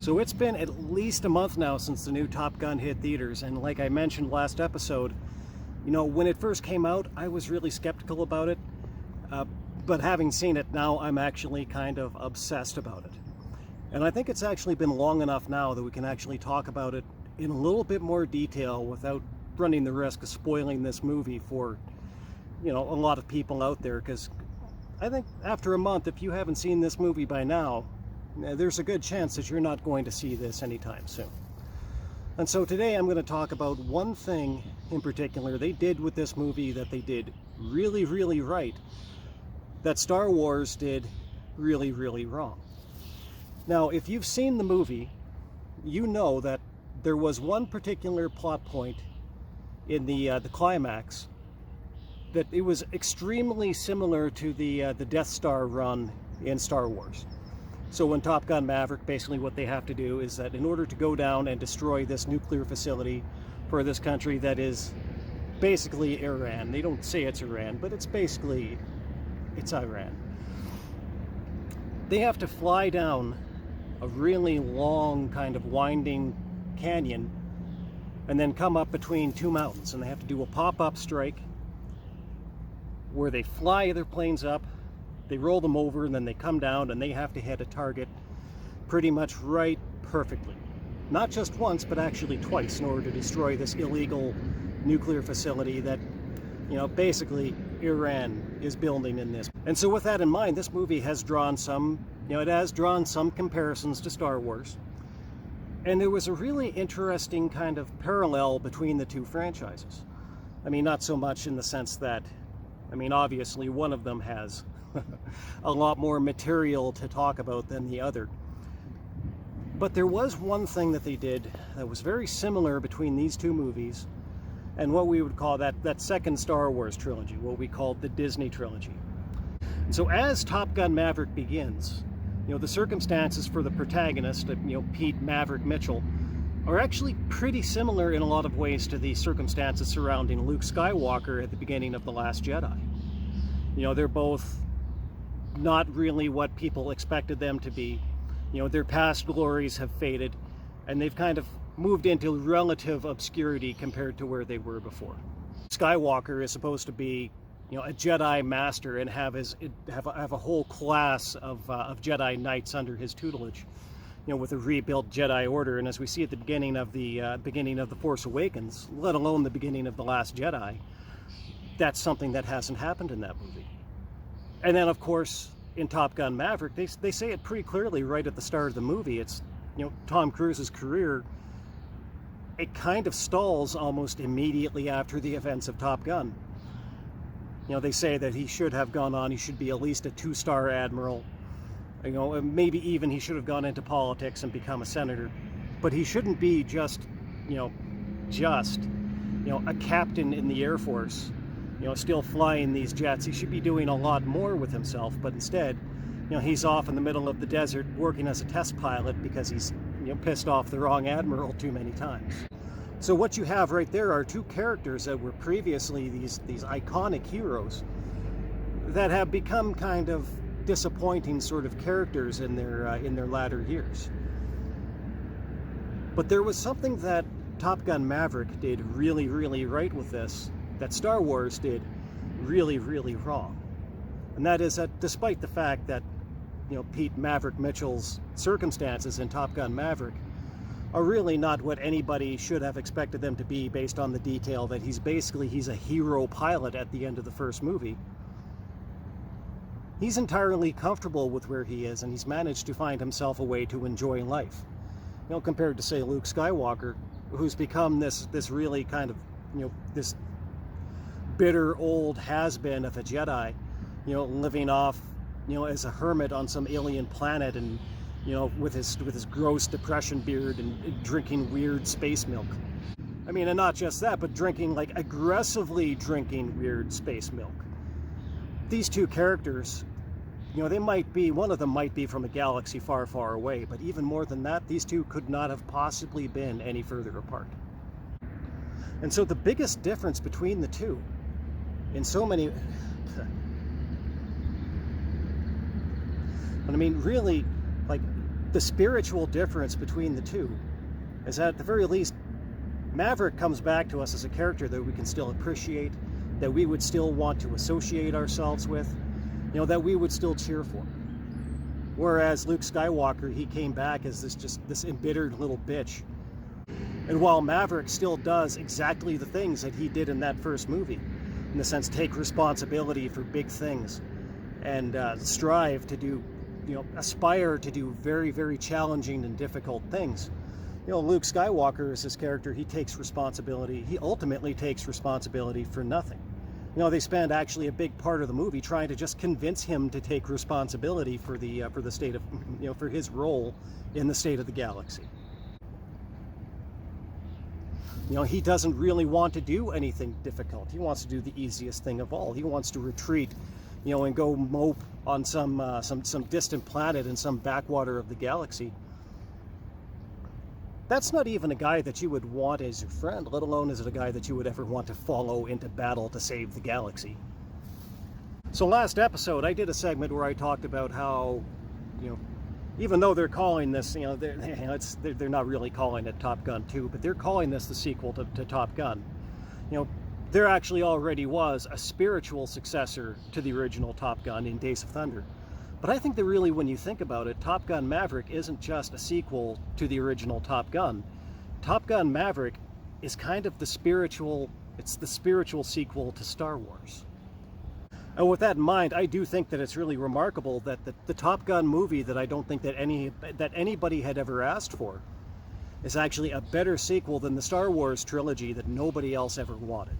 So it's been at least a month now since the new Top Gun hit theaters, and like I mentioned last episode, when it first came out, I was really skeptical about it, but having seen it now, I'm actually kind of obsessed about it. And I think it's actually been long enough now that we can actually talk about it in a little bit more detail without running the risk of spoiling this movie for, a lot of people out there, because I think after a month, if you haven't seen this movie by now, there's a good chance that you're not going to see this anytime soon. And so today I'm going to talk about one thing in particular they did with this movie that they did really, really right, that Star Wars did really, really wrong. Now, if you've seen the movie, you know that there was one particular plot point in the climax that it was extremely similar to the Death Star run in Star Wars. So when Top Gun Maverick, basically what they have to do is that in order to go down and destroy this nuclear facility for this country that is basically Iran. They don't say it's Iran, but it's Iran. They have to fly down a really long kind of winding canyon and then come up between two mountains, and they have to do a pop-up strike where they fly their planes up, they roll them over, and then they come down, and they have to hit a target pretty much right perfectly. Not just once, but actually twice, in order to destroy this illegal nuclear facility that, basically Iran is building in this. And so with that in mind, this movie has drawn some comparisons to Star Wars. And there was a really interesting kind of parallel between the two franchises. I mean, not so much in the sense that, obviously one of them has a lot more material to talk about than the other. But there was one thing that they did that was very similar between these two movies and what we would call that second Star Wars trilogy, what we called the Disney trilogy. So as Top Gun Maverick begins, the circumstances for the protagonist, Pete Maverick Mitchell, are actually pretty similar in a lot of ways to the circumstances surrounding Luke Skywalker at the beginning of The Last Jedi. They're both not really what people expected them to be. Their past glories have faded, and they've kind of moved into relative obscurity compared to where they were before. Skywalker is supposed to be, a Jedi master and have a whole class of Jedi Knights under his tutelage, with a rebuilt Jedi Order. And as we see at the beginning of the Force Awakens, let alone the beginning of The Last Jedi, that's something that hasn't happened in that movie. And then, of course, in Top Gun Maverick, they say it pretty clearly right at the start of the movie. It's, Tom Cruise's career, it kind of stalls almost immediately after the events of Top Gun. They say that he should have gone on, he should be at least a 2-star admiral. Maybe even he should have gone into politics and become a senator. But he shouldn't be just a captain in the Air Force, still flying these jets. He should be doing a lot more with himself, but instead, he's off in the middle of the desert working as a test pilot because he's, pissed off the wrong admiral too many times. So what you have right there are two characters that were previously these iconic heroes that have become kind of disappointing sort of characters in their latter years. But there was something that Top Gun Maverick did really, really right with this that Star Wars did really, really wrong. And that is that despite the fact that, Pete Maverick Mitchell's circumstances in Top Gun Maverick are really not what anybody should have expected them to be based on the detail that he's a hero pilot at the end of the first movie. He's entirely comfortable with where he is, and he's managed to find himself a way to enjoy life. Compared to, say, Luke Skywalker, who's become this really kind of, this bitter old has-been of a Jedi, living off, as a hermit on some alien planet, and with his gross depression beard and drinking weird space milk. And not just that, but aggressively drinking weird space milk. These two characters, one of them might be from a galaxy far, far away, but even more than that, these two could not have possibly been any further apart. And so the biggest difference between the two, in so many, really, the spiritual difference between the two is that at the very least, Maverick comes back to us as a character that we can still appreciate, that we would still want to associate ourselves with, that we would still cheer for. Whereas Luke Skywalker, he came back as this embittered little bitch. And while Maverick still does exactly the things that he did in that first movie, in the sense take responsibility for big things and strive to do, aspire to do very, very challenging and difficult things. Luke Skywalker is this character, he takes responsibility. He ultimately takes responsibility for nothing. They spend actually a big part of the movie trying to just convince him to take responsibility for the state of, for his role in the state of the galaxy. He doesn't really want to do anything difficult. He wants to do the easiest thing of all. He wants to retreat, and go mope on some distant planet in some backwater of the galaxy. That's not even a guy that you would want as your friend, let alone is it a guy that you would ever want to follow into battle to save the galaxy. So last episode, I did a segment where I talked about how, even though they're calling this, they're not really calling it Top Gun 2, but they're calling this the sequel to Top Gun. There actually already was a spiritual successor to the original Top Gun in Days of Thunder. But I think that really, when you think about it, Top Gun Maverick isn't just a sequel to the original Top Gun. Top Gun Maverick is kind of the spiritual sequel to Star Wars. And with that in mind, I do think that it's really remarkable that the Top Gun movie that I don't think that anybody had ever asked for is actually a better sequel than the Star Wars trilogy that nobody else ever wanted.